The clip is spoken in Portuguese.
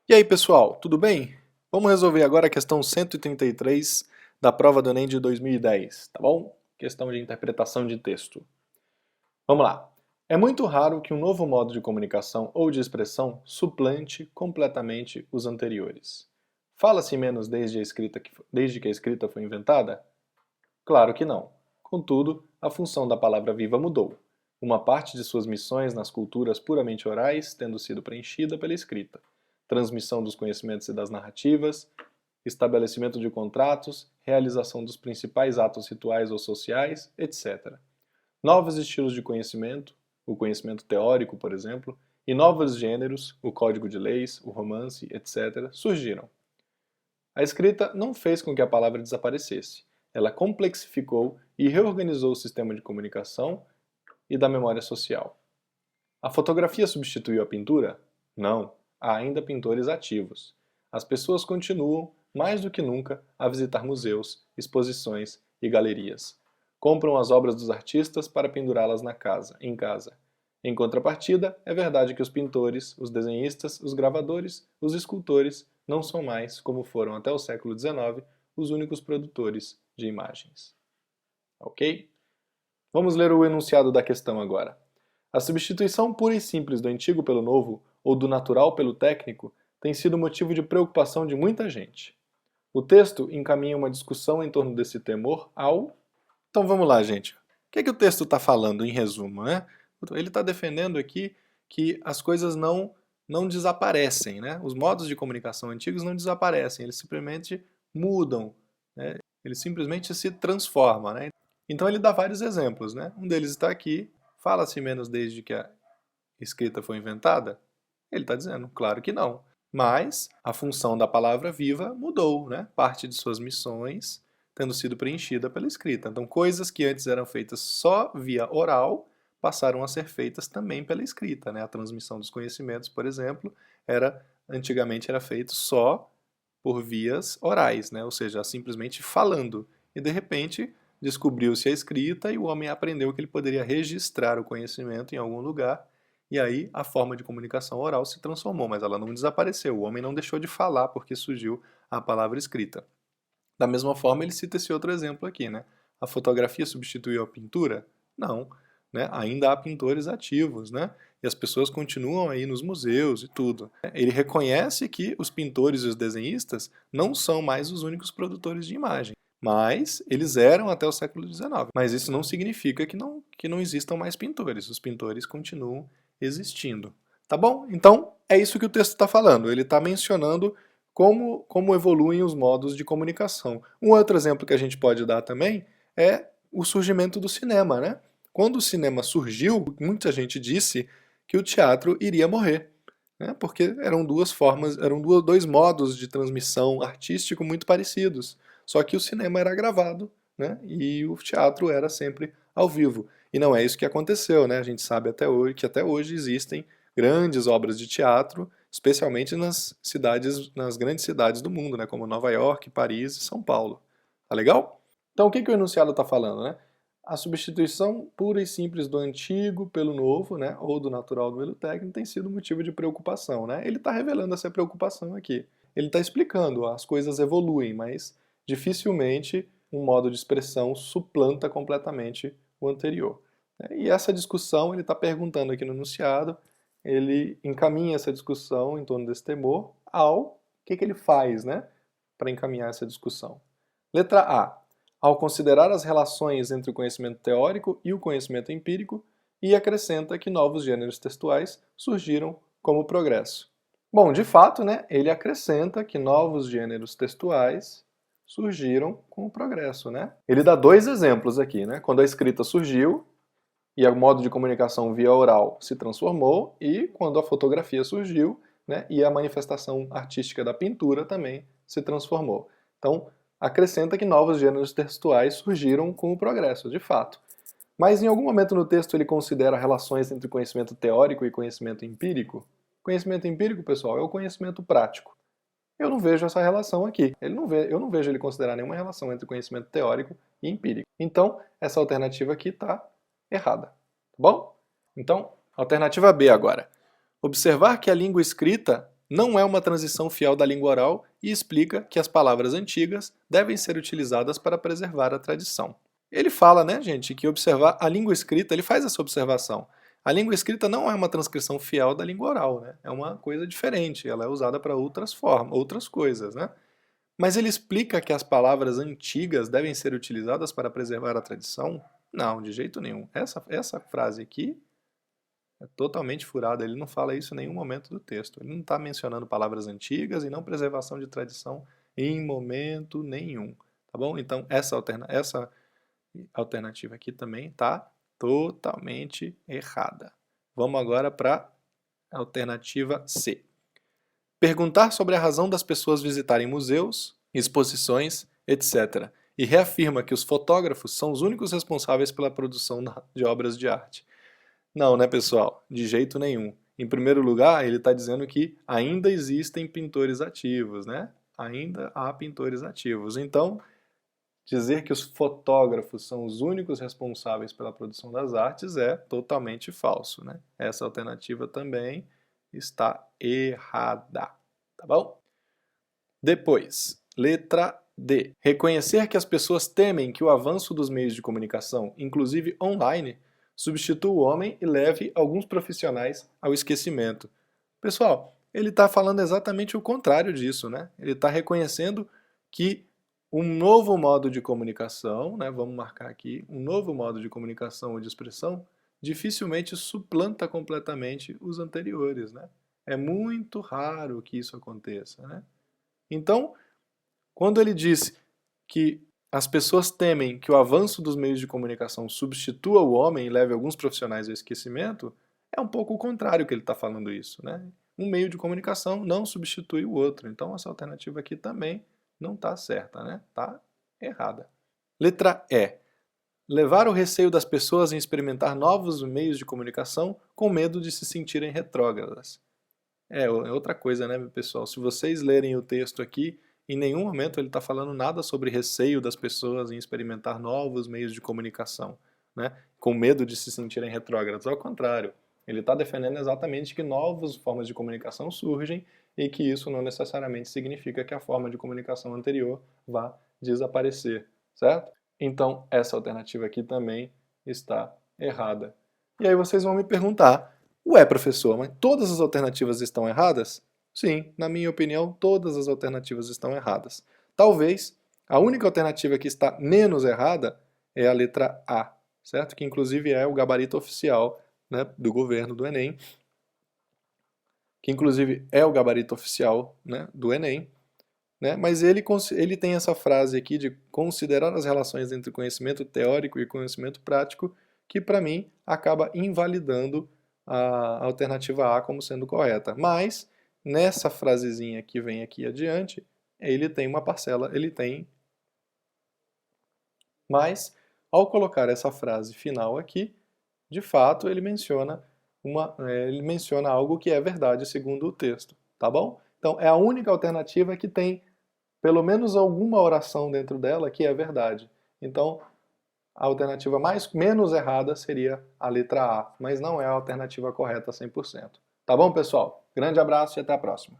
E aí, pessoal, tudo bem? Vamos resolver agora a questão 133 da prova do Enem de 2010, tá bom? Questão de interpretação de texto. Vamos lá. É muito raro que um novo modo de comunicação ou de expressão suplante completamente os anteriores. Fala-se menos desde que a escrita foi inventada? Claro que não. Contudo, a função da palavra viva mudou. Uma parte de suas missões nas culturas puramente orais tendo sido preenchida pela escrita. Transmissão dos conhecimentos e das narrativas, estabelecimento de contratos, realização dos principais atos rituais ou sociais, etc. Novos estilos de conhecimento, o conhecimento teórico, por exemplo, e novos gêneros, o código de leis, o romance, etc., surgiram. A escrita não fez com que a palavra desaparecesse. Ela complexificou e reorganizou o sistema de comunicação e da memória social. A fotografia substituiu a pintura? Não, há ainda pintores ativos. As pessoas continuam, mais do que nunca, a visitar museus, exposições e galerias. Compram as obras dos artistas para pendurá-las em casa. Em contrapartida, é verdade que os pintores, os desenhistas, os gravadores, os escultores não são mais, como foram até o século XIX, os únicos produtores de imagens. Ok? Vamos ler o enunciado da questão agora. A substituição pura e simples do antigo pelo novo, ou do natural pelo técnico, tem sido motivo de preocupação de muita gente. O texto encaminha uma discussão em torno desse temor ao... Então vamos lá, gente. O que é que o texto está falando, em resumo, né? Ele está defendendo aqui que as coisas não desaparecem, né? Os modos de comunicação antigos não desaparecem, eles simplesmente mudam, né? Eles simplesmente se transformam, né? Então ele dá vários exemplos, né? Um deles está aqui, fala-se menos desde que a escrita foi inventada? Ele está dizendo, claro que não. Mas a função da palavra viva mudou, né? Parte de suas missões tendo sido preenchida pela escrita. Então, coisas que antes eram feitas só via oral passaram a ser feitas também pela escrita, né? A transmissão dos conhecimentos, por exemplo, antigamente era feito só por vias orais, né? Ou seja, simplesmente falando. E de repente descobriu-se a escrita e o homem aprendeu que ele poderia registrar o conhecimento em algum lugar. E aí a forma de comunicação oral se transformou, mas ela não desapareceu. O homem não deixou de falar porque surgiu a palavra escrita. Da mesma forma, ele cita esse outro exemplo aqui, né? A fotografia substituiu a pintura? Não, né? Ainda há pintores ativos, né? E as pessoas continuam aí nos museus e tudo. Ele reconhece que os pintores e os desenhistas não são mais os únicos produtores de imagem, mas eles eram até o século XIX. Mas isso não significa que não existam mais pintores. Os pintores continuam existindo. Tá bom? Então, é isso que o texto está falando. Ele está mencionando como evoluem os modos de comunicação. Um outro exemplo que a gente pode dar também é o surgimento do cinema, né? Quando o cinema surgiu, muita gente disse que o teatro iria morrer, né? Porque eram dois modos de transmissão artístico muito parecidos. Só que o cinema era gravado, né? E o teatro era sempre ao vivo. E não é isso que aconteceu, né? A gente sabe até hoje que até hoje existem grandes obras de teatro, especialmente nas grandes cidades do mundo, né? Como Nova York, Paris e São Paulo. Tá legal? Então o que o enunciado está falando, né? A substituição pura e simples do antigo pelo novo, né, ou do natural pelo técnico, tem sido motivo de preocupação, né? Ele está revelando essa preocupação aqui. Ele está explicando, as coisas evoluem, mas dificilmente um modo de expressão suplanta completamente o anterior. E essa discussão, ele está perguntando aqui no enunciado, ele encaminha essa discussão em torno desse temor ao que ele faz, né, para encaminhar essa discussão. Letra A. Ao considerar as relações entre o conhecimento teórico e o conhecimento empírico, e acrescenta que novos gêneros textuais surgiram como progresso. Bom, de fato, né, ele acrescenta que novos gêneros textuais surgiram com o progresso, né? Ele dá dois exemplos aqui, né? Quando a escrita surgiu e o modo de comunicação via oral se transformou, e quando a fotografia surgiu, né, e a manifestação artística da pintura também se transformou. Então, acrescenta que novos gêneros textuais surgiram com o progresso, de fato. Mas em algum momento no texto ele considera relações entre conhecimento teórico e conhecimento empírico? Conhecimento empírico, pessoal, é o conhecimento prático. Eu não vejo essa relação aqui. Eu não vejo ele considerar nenhuma relação entre conhecimento teórico e empírico. Então, essa alternativa aqui está errada. Tá bom? Então, alternativa B agora. Observar que a língua escrita não é uma transição fiel da língua oral e explica que as palavras antigas devem ser utilizadas para preservar a tradição. Ele fala, né, gente, que observar a língua escrita, ele faz essa observação. A língua escrita não é uma transcrição fiel da língua oral, né? É uma coisa diferente, ela é usada para outras formas, outras coisas, né? Mas ele explica que as palavras antigas devem ser utilizadas para preservar a tradição? Não, de jeito nenhum. Essa frase aqui é totalmente furada, ele não fala isso em nenhum momento do texto. Ele não está mencionando palavras antigas e não preservação de tradição em momento nenhum, tá bom? Então essa alternativa aqui também está totalmente errada. Vamos agora para a alternativa C. Perguntar sobre a razão das pessoas visitarem museus, exposições, etc. E reafirma que os fotógrafos são os únicos responsáveis pela produção de obras de arte. Não, né, pessoal? De jeito nenhum. Em primeiro lugar, ele está dizendo que ainda existem pintores ativos, né? Ainda há pintores ativos. Então, dizer que os fotógrafos são os únicos responsáveis pela produção das artes é totalmente falso, né? Essa alternativa também está errada, tá bom? Depois, letra D. Reconhecer que as pessoas temem que o avanço dos meios de comunicação, inclusive online, substitua o homem e leve alguns profissionais ao esquecimento. Pessoal, ele está falando exatamente o contrário disso, né? Ele está reconhecendo que um novo modo de comunicação, né, vamos marcar aqui, um novo modo de comunicação ou de expressão, dificilmente suplanta completamente os anteriores, né? É muito raro que isso aconteça, né? Então, quando ele diz que as pessoas temem que o avanço dos meios de comunicação substitua o homem e leve alguns profissionais ao esquecimento, é um pouco o contrário que ele está falando isso, né? Um meio de comunicação não substitui o outro. Então, essa alternativa aqui também não está certa, né? Está errada. Letra E. Levar o receio das pessoas em experimentar novos meios de comunicação com medo de se sentirem retrógradas. É outra coisa, né, pessoal? Se vocês lerem o texto aqui, em nenhum momento ele está falando nada sobre receio das pessoas em experimentar novos meios de comunicação, né? Com medo de se sentirem retrógrados. Ao contrário, ele está defendendo exatamente que novas formas de comunicação surgem e que isso não necessariamente significa que a forma de comunicação anterior vá desaparecer, certo? Então, essa alternativa aqui também está errada. E aí vocês vão me perguntar, ué, professor, mas todas as alternativas estão erradas? Sim, na minha opinião, todas as alternativas estão erradas. Talvez a única alternativa que está menos errada é a letra A, certo? Que inclusive é o gabarito oficial, né, do governo do Enem, que inclusive é o gabarito oficial, né, do Enem, né? Mas ele tem essa frase aqui de considerar as relações entre conhecimento teórico e conhecimento prático, que para mim acaba invalidando a alternativa A como sendo correta. Mas nessa frasezinha que vem aqui adiante, ele tem uma parcela, mas ao colocar essa frase final aqui, de fato ele menciona algo que é verdade segundo o texto, tá bom? Então é a única alternativa que tem pelo menos alguma oração dentro dela que é verdade. Então, a alternativa menos errada seria a letra A, mas não é a alternativa correta 100%. Tá bom, pessoal? Grande abraço e até a próxima.